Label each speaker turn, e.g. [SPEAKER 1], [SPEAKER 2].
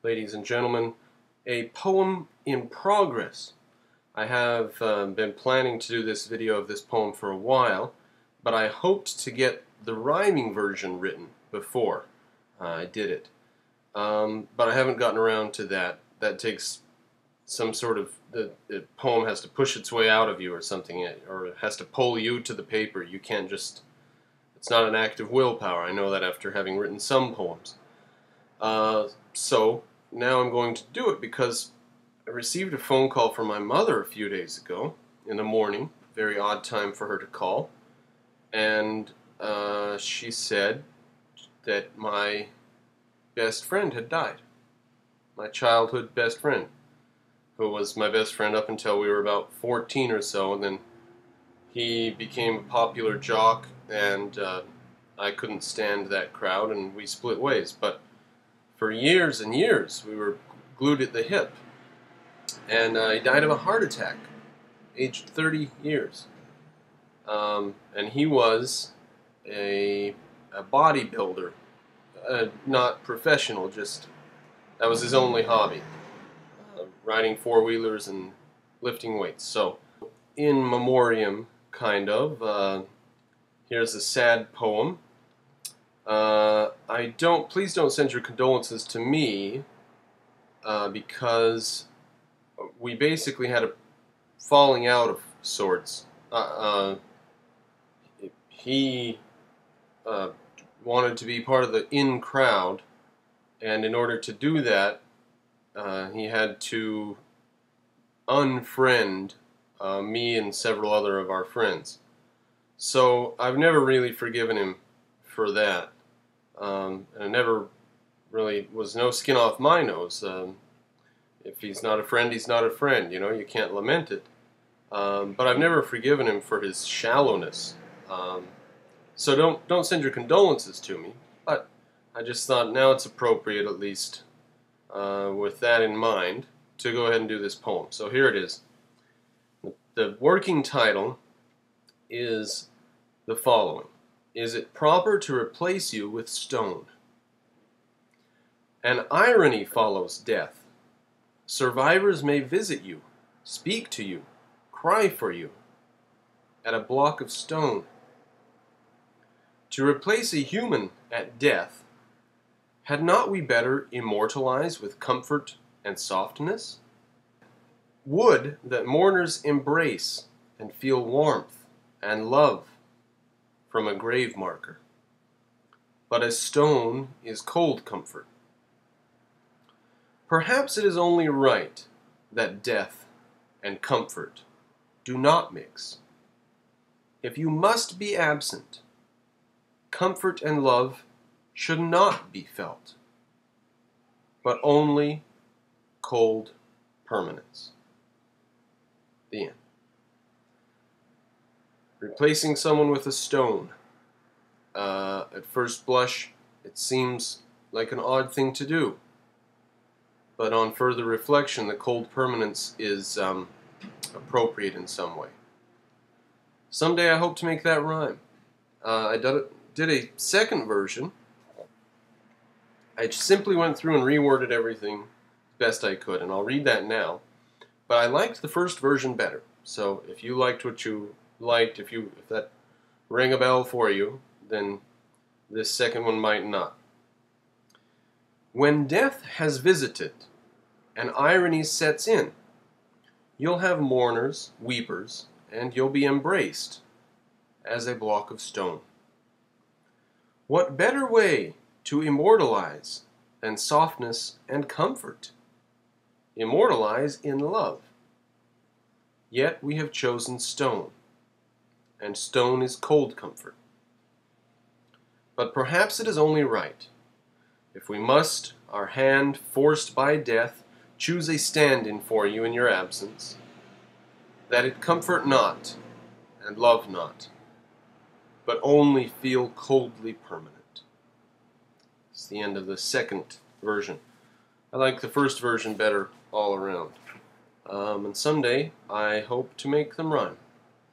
[SPEAKER 1] ladies and gentlemen, a poem in progress. I have been planning to do this video of this poem for a while, but I hoped to get the rhyming version written before I did it. But I haven't gotten around to that. That takes some sort of, the poem has to push its way out of you or something, or it has to pull you to the paper. You can't just, it's not an act of willpower. I know that after having written some poems. So now I'm going to do it because I received a phone call from my mother a few days ago in the morning. Very odd time for her to call. And she said that my best friend had died. My childhood best friend, who was my best friend up until we were about 14 or so, and then he became a popular jock, and I couldn't stand that crowd, and we split ways. But for years and years, we were glued at the hip, and he died of a heart attack, aged 30 years. And he was a bodybuilder, not professional, just that was his only hobby, riding four-wheelers and lifting weights. So, in memoriam, kind of, here's a sad poem. Please don't send your condolences to me, because we basically had a falling out of sorts. He wanted to be part of the in crowd, and in order to do that, he had to unfriend me and several other of our friends. So I've never really forgiven him for that, and I never really was no skin off my nose. If he's not a friend, he's not a friend. You know, you can't lament it. But I've never forgiven him for his shallowness. So don't send your condolences to me. But I just thought now it's appropriate, at least with that in mind, to go ahead and do this poem. So here it is. The working title is the following: Is it proper to replace you with stone? An irony follows death. Survivors may visit you, speak to you, cry for you, at a block of stone. To replace a human at death, had not we better immortalize with comfort and softness? Would that mourners embrace and feel warmth and love from a grave marker, but a stone is cold comfort. Perhaps it is only right that death and comfort do not mix. If you must be absent, comfort and love should not be felt, but only cold permanence. The end. Replacing someone with a stone. At first blush, it seems like an odd thing to do, but on further reflection, the cold permanence is appropriate in some way. Someday I hope to make that rhyme. I did a second version. I simply went through and reworded everything best I could, and I'll read that now. But I liked the first version better. So if you liked what you liked, if that rang a bell for you, then this second one might not. When death has visited and irony sets in, you'll have mourners, weepers, and you'll be embraced as a block of stone. What better way to immortalize than softness and comfort? Immortalize in love. Yet we have chosen stone, and stone is cold comfort. But perhaps it is only right, if we must, our hand forced by death, choose a stand-in for you in your absence, that it comfort not and love not, but only feel coldly permanent. It's the end of the second version. I like the first version better all around. And someday I hope to make them rhyme.